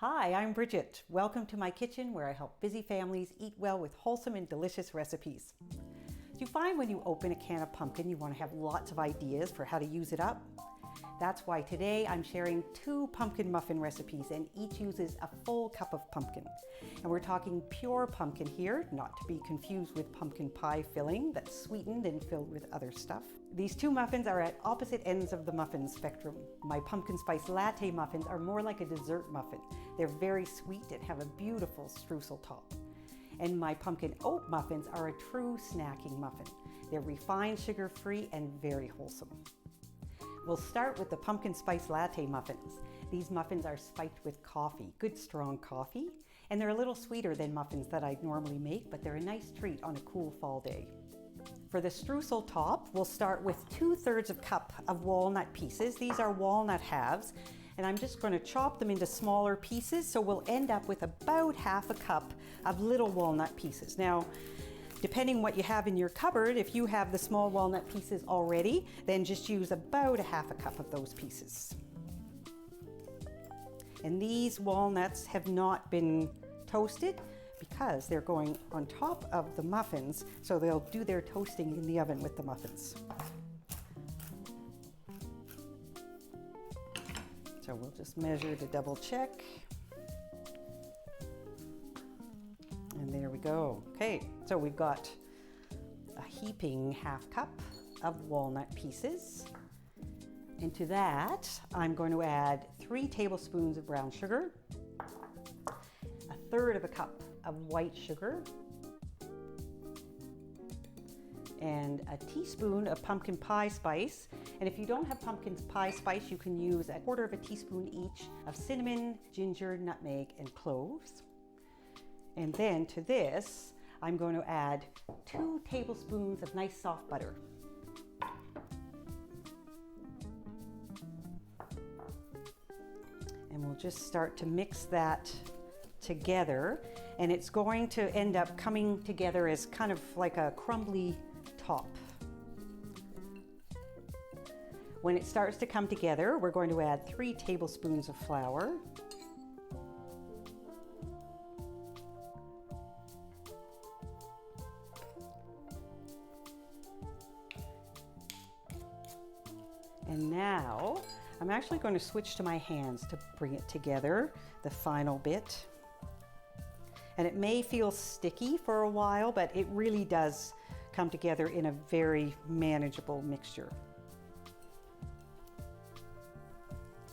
Hi, I'm Bridget. Welcome to my kitchen where I help busy families eat well with wholesome and delicious recipes. Do you find when you open a can of pumpkin you want to have lots of ideas for how to use it up? That's why today I'm sharing 2 pumpkin muffin recipes and each uses a full cup of pumpkin. And we're talking pure pumpkin here, not to be confused with pumpkin pie filling that's sweetened and filled with other stuff. These 2 muffins are at opposite ends of the muffin spectrum. My pumpkin spice latte muffins are more like a dessert muffin. They're very sweet and have a beautiful streusel top. And my pumpkin oat muffins are a true snacking muffin. They're refined, sugar-free, and very wholesome. We'll start with the pumpkin spice latte muffins. These muffins are spiked with coffee, good strong coffee, and they're a little sweeter than muffins that I'd normally make, but they're a nice treat on a cool fall day. For the streusel top, we'll start with 2/3 cup of walnut pieces. These are walnut halves, and I'm just going to chop them into smaller pieces, so we'll end up with about 1/2 cup of little walnut pieces. Now, depending what you have in your cupboard, if you have the small walnut pieces already, then just use about 1/2 cup of those pieces. And these walnuts have not been toasted because they're going on top of the muffins, so they'll do their toasting in the oven with the muffins. So we'll just measure to double check. And there we go. Okay, so we've got a heaping 1/2 cup of walnut pieces. And to that, I'm going to add 3 tablespoons of brown sugar, 1/3 cup of white sugar, and a teaspoon of pumpkin pie spice. And if you don't have pumpkin pie spice, you can use 1/4 teaspoon each of cinnamon, ginger, nutmeg, and cloves. And then to this, I'm going to add 2 tablespoons of nice soft butter. And we'll just start to mix that together. And it's going to end up coming together as kind of like a crumbly top. When it starts to come together, we're going to add 3 tablespoons of flour. And now, I'm actually going to switch to my hands to bring it together, the final bit. And it may feel sticky for a while, but it really does come together in a very manageable mixture.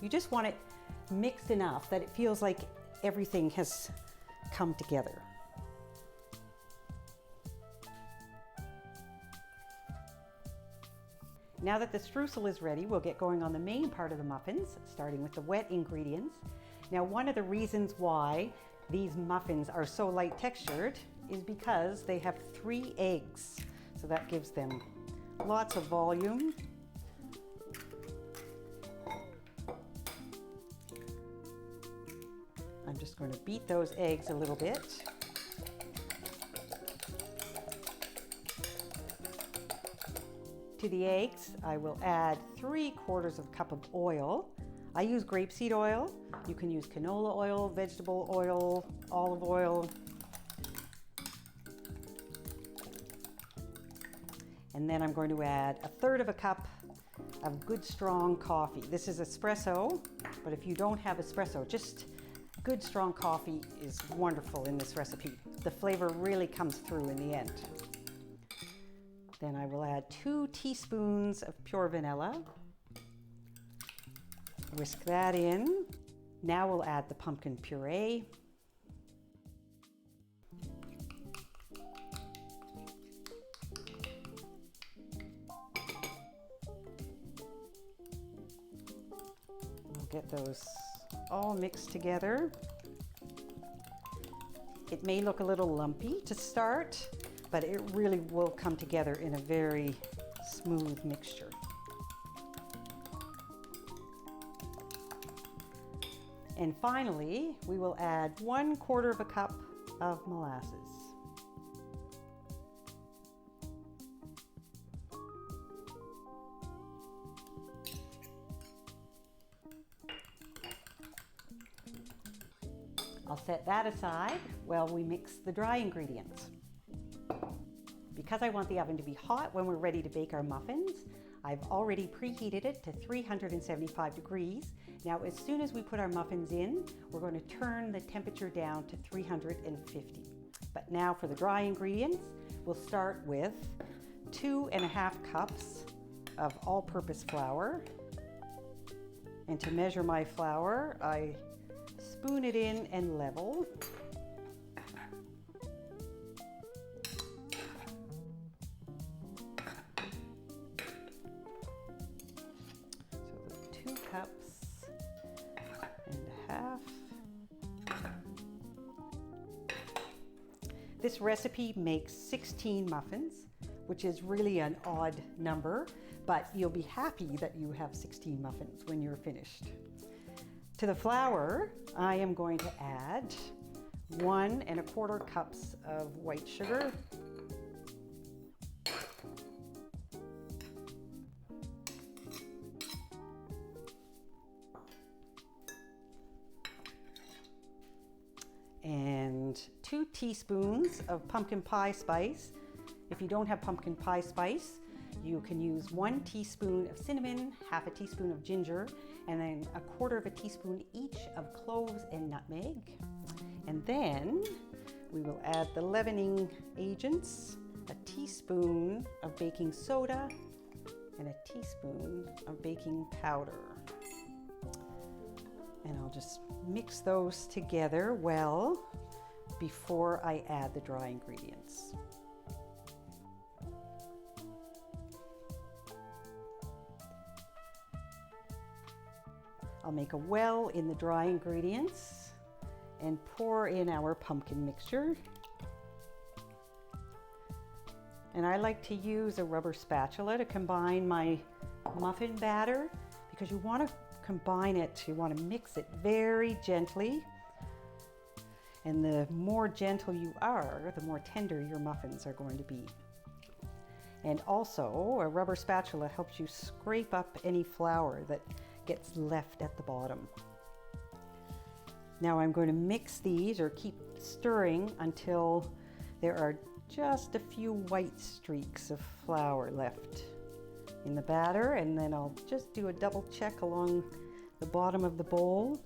You just want it mixed enough that it feels like everything has come together. Now that the streusel is ready, we'll get going on the main part of the muffins, starting with the wet ingredients. Now, one of the reasons why these muffins are so light textured is because they have 3 eggs. So that gives them lots of volume. I'm just going to beat those eggs a little bit. To the eggs, I will add 3/4 cup of oil. I use grapeseed oil. You can use canola oil, vegetable oil, olive oil. And then I'm going to add 1/3 cup of good strong coffee. This is espresso, but if you don't have espresso, just good strong coffee is wonderful in this recipe. The flavor really comes through in the end. Then I will add 2 teaspoons of pure vanilla. Whisk that in. Now we'll add the pumpkin puree. We'll get those all mixed together. It may look a little lumpy to start, but it really will come together in a very smooth mixture. And finally, we will add 1/4 cup of molasses. I'll set that aside while we mix the dry ingredients. Because I want the oven to be hot when we're ready to bake our muffins, I've already preheated it to 375 degrees. Now, as soon as we put our muffins in, we're going to turn the temperature down to 350. But now for the dry ingredients, we'll start with 2.5 cups of all-purpose flour. And to measure my flour, I spoon it in and level. So 2 cups and a half. This recipe makes 16 muffins, which is really an odd number, but you'll be happy that you have 16 muffins when you're finished. To the flour, I am going to add 1.25 cups of white sugar, and 2 teaspoons of pumpkin pie spice. If you don't have pumpkin pie spice, you can use 1 teaspoon of cinnamon, half a teaspoon of ginger, and then 1/4 teaspoon each of cloves and nutmeg. And then we will add the leavening agents, a teaspoon of baking soda, and a teaspoon of baking powder. And I'll just mix those together well before I add the dry ingredients. I'll make a well in the dry ingredients and pour in our pumpkin mixture. And I like to use a rubber spatula to combine my muffin batter, because you want to combine it, you want to mix it very gently. And the more gentle you are, the more tender your muffins are going to be. And also, a rubber spatula helps you scrape up any flour that gets left at the bottom. Now I'm going to mix these, or keep stirring, until there are just a few white streaks of flour left in the batter, and then I'll just do a double check along the bottom of the bowl.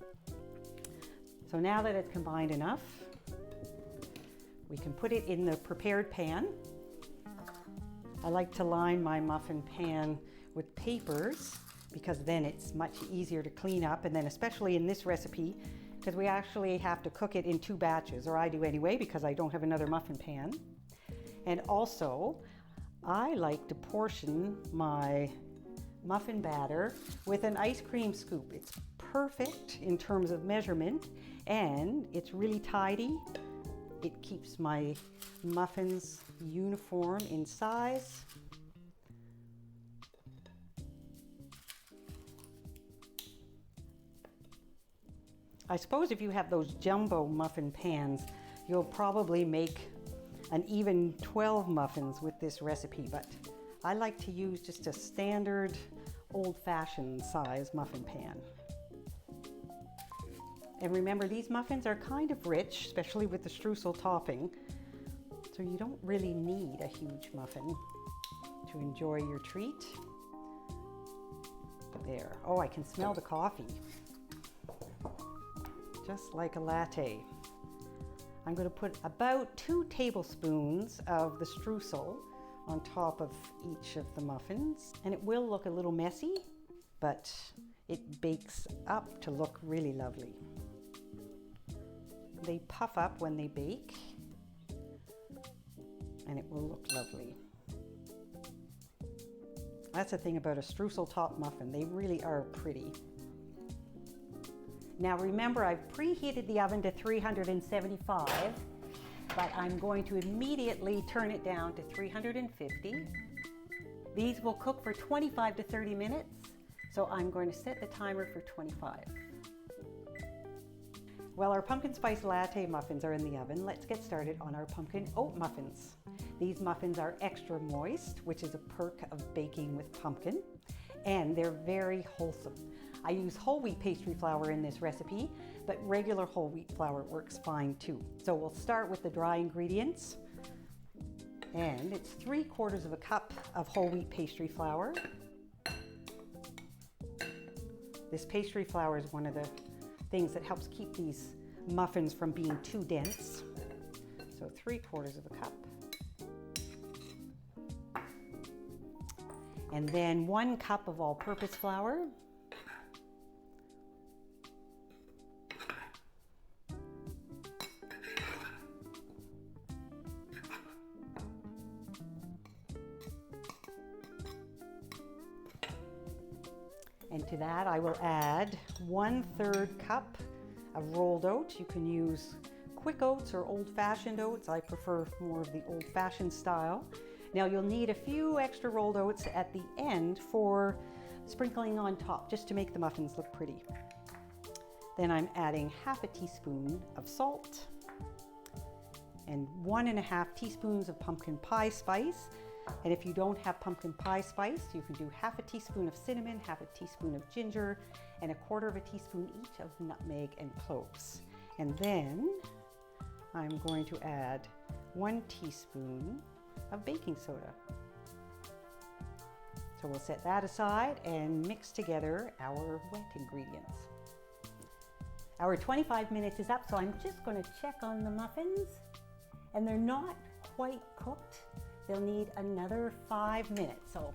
So now that it's combined enough, we can put it in the prepared pan. I like to line my muffin pan with papers, because then it's much easier to clean up, and then especially in this recipe, because we actually have to cook it in 2 batches, or I do anyway, because I don't have another muffin pan. And also, I like to portion my muffin batter with an ice cream scoop. It's perfect in terms of measurement, and it's really tidy. It keeps my muffins uniform in size. I suppose if you have those jumbo muffin pans, you'll probably make an even 12 muffins with this recipe, but I like to use just a standard old-fashioned size muffin pan. And remember, these muffins are kind of rich, especially with the streusel topping, so you don't really need a huge muffin to enjoy your treat. There. Oh, I can smell the coffee. Just like a latte. I'm going to put about 2 tablespoons of the streusel on top of each of the muffins. And it will look a little messy, but it bakes up to look really lovely. They puff up when they bake, and it will look lovely. That's the thing about a streusel-topped muffin. They really are pretty. Now remember, I've preheated the oven to 375, but I'm going to immediately turn it down to 350. These will cook for 25 to 30 minutes, so I'm going to set the timer for 25. While our pumpkin spice latte muffins are in the oven, let's get started on our pumpkin oat muffins. These muffins are extra moist, which is a perk of baking with pumpkin, and they're very wholesome. I use whole wheat pastry flour in this recipe, but regular whole wheat flour works fine too. So we'll start with the dry ingredients, and it's 3/4 of a cup of whole wheat pastry flour. This pastry flour is one of the things that helps keep these muffins from being too dense. So 3/4 of a cup. And then 1 cup of all-purpose flour. And to that I will add 1/3 cup of rolled oat. You can use quick oats or old-fashioned oats. I prefer more of the old-fashioned style. Now you'll need a few extra rolled oats at the end for sprinkling on top, just to make the muffins look pretty. Then I'm adding 1/2 teaspoon of salt and 1.5 teaspoons of pumpkin pie spice. And if you don't have pumpkin pie spice, you can do 1/2 teaspoon of cinnamon, 1/2 teaspoon of ginger, and 1/4 teaspoon each of nutmeg and cloves. And then I'm going to add 1 teaspoon of baking soda. So we'll set that aside and mix together our wet ingredients. Our 25 minutes is up, so I'm just going to check on the muffins, and they're not quite cooked. They'll need another 5 minutes, so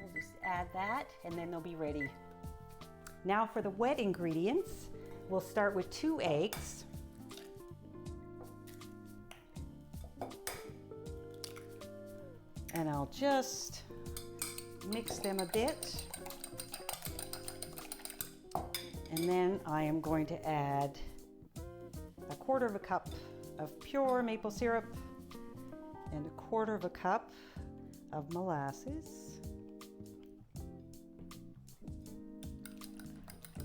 we'll just add that and then they'll be ready. Now for the wet ingredients, we'll start with 2 eggs. And I'll just mix them a bit. And then I am going to add 1/4 cup of pure maple syrup and 1/4 cup of molasses.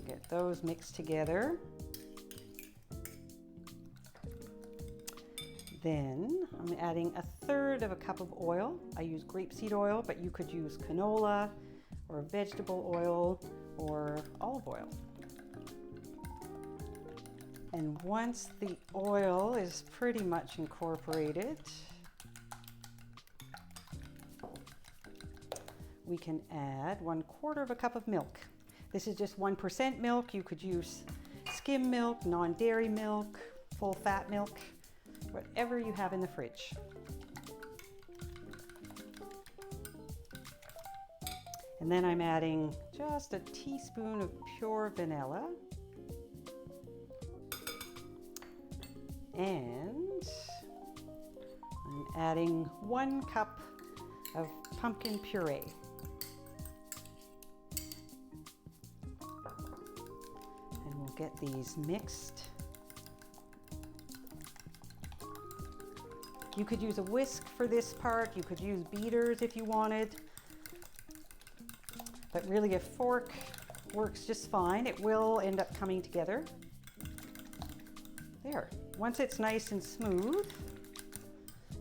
Get those mixed together. Then I'm adding 1/3 cup of oil. I use grapeseed oil, but you could use canola or vegetable oil or olive oil. And once the oil is pretty much incorporated, we can add 1/4 cup of milk. This is just 1% milk. You could use skim milk, non-dairy milk, full fat milk, whatever you have in the fridge. And then I'm adding just a teaspoon of pure vanilla. And I'm adding 1 cup of pumpkin puree. And we'll get these mixed. You could use a whisk for this part. You could use beaters if you wanted. But really a fork works just fine. It will end up coming together. There. Once it's nice and smooth,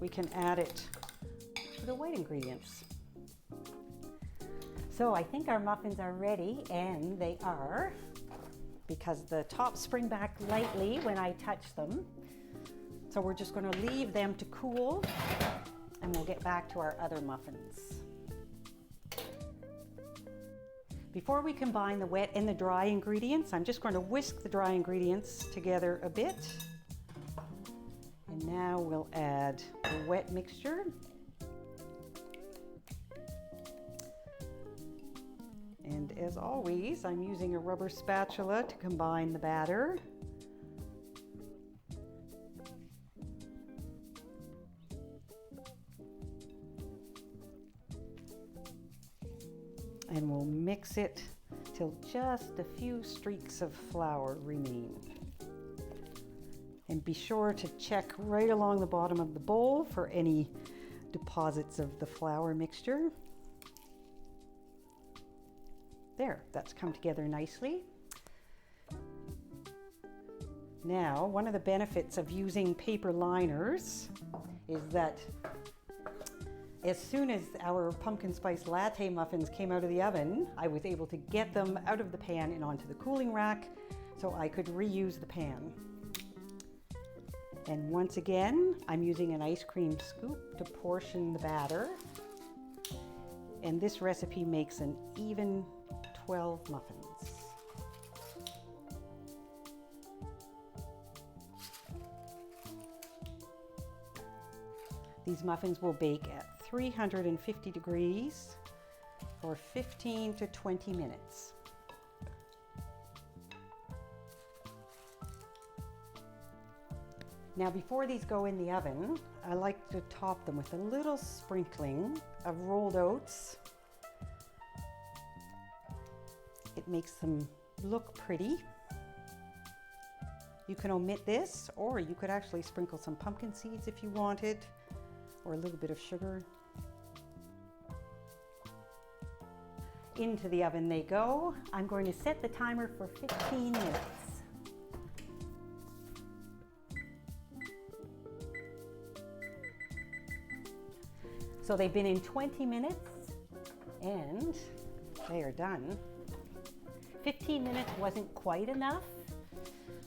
we can add it to the wet ingredients. So I think our muffins are ready, and they are, because the tops spring back lightly when I touch them. So we're just going to leave them to cool, and we'll get back to our other muffins. Before we combine the wet and the dry ingredients, I'm just going to whisk the dry ingredients together a bit. And now we'll add the wet mixture. And as always, I'm using a rubber spatula to combine the batter. And we'll mix it till just a few streaks of flour remain. And be sure to check right along the bottom of the bowl for any deposits of the flour mixture. There, that's come together nicely. Now, one of the benefits of using paper liners is that as soon as our pumpkin spice latte muffins came out of the oven, I was able to get them out of the pan and onto the cooling rack. So so I could reuse the pan. And once again, I'm using an ice cream scoop to portion the batter. And this recipe makes an even 12 muffins. These muffins will bake at 350 degrees for 15 to 20 minutes. Now before these go in the oven, I like to top them with a little sprinkling of rolled oats. It makes them look pretty. You can omit this, or you could actually sprinkle some pumpkin seeds if you wanted, or a little bit of sugar. Into the oven they go. I'm going to set the timer for 15 minutes. So they've been in 20 minutes and they are done. 15 minutes wasn't quite enough,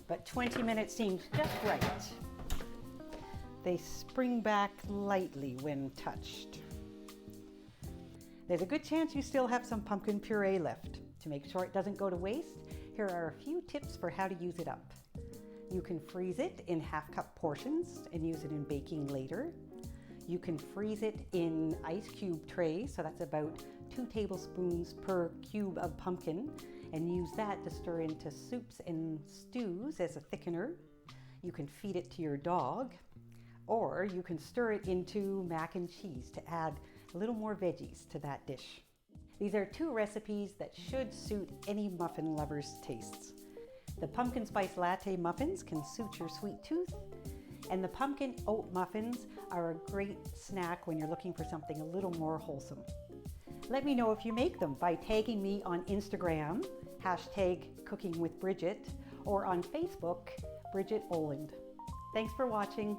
but 20 minutes seems just right. They spring back lightly when touched. There's a good chance you still have some pumpkin puree left. To make sure it doesn't go to waste, here are a few tips for how to use it up. You can freeze it in half-cup portions and use it in baking later. You can freeze it in ice cube trays, so that's about 2 tablespoons per cube of pumpkin, and use that to stir into soups and stews as a thickener. You can feed it to your dog, or you can stir it into mac and cheese to add a little more veggies to that dish. These are 2 recipes that should suit any muffin lover's tastes. The pumpkin spice latte muffins can suit your sweet tooth, and the pumpkin oat muffins are a great snack when you're looking for something a little more wholesome. Let me know if you make them by tagging me on Instagram, #CookingWithBridget, or on Facebook, Bridget Oland. Thanks for watching.